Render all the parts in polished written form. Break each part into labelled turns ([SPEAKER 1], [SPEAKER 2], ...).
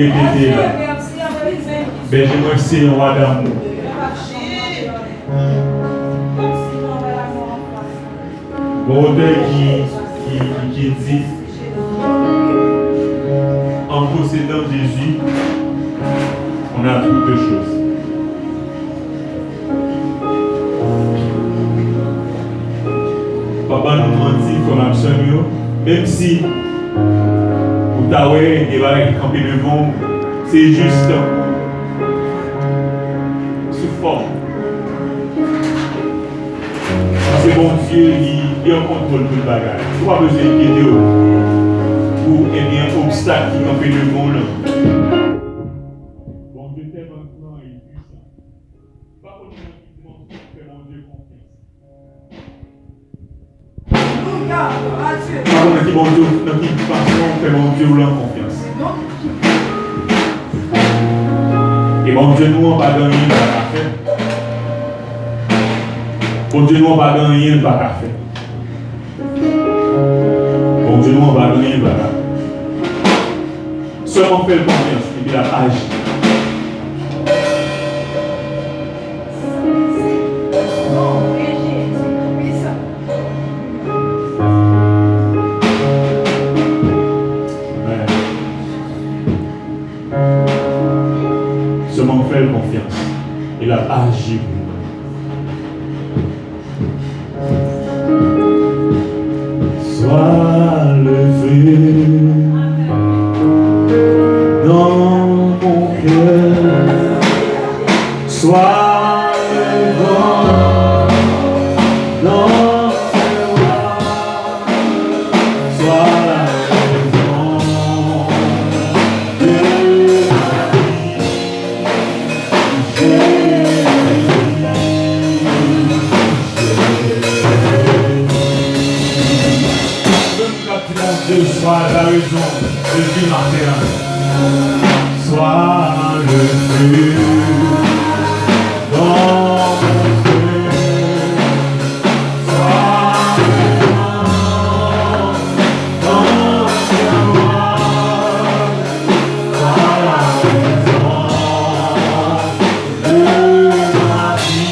[SPEAKER 1] répéter là. Berger moi c'est un roi d'amour. Bon auteur qui dit en possédant Jésus, on a toutes choses. Papa nous mentit comme absolument, même si vous t'avez des barres campées devant, c'est juste sous forme. C'est bon Dieu, il en contrôle tout le bagage. Tu n'as pas besoin d'inquiéter pour un obstacle qui campé devant là. Bon Dieu t'aime maintenant et puissant. Pas pour nous qui fait mon Dieu confiance. Pas pour nous qui bon Dieu, dans qui façon fait mon Dieu ou confiance. Et bon Dieu nous on va gagner la faire. Bon Dieu nous on va gagner pas la faire. Bon Dieu nous on va gagner pas la faire. Seulement faire confiance et puis la agir. Seulement faire confiance et la agir. Sois levé dans mon cœur, sois le vent dans tes voies, sois la raison de ma vie, Dieu soit la raison de vie matérielle. Sois le feu dans mon cœur. Sois le vent dans tes voies. Sois la raison de ma vie.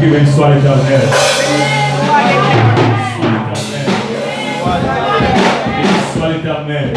[SPEAKER 1] béni soit l'Éternel. Béni soit l'Éternel.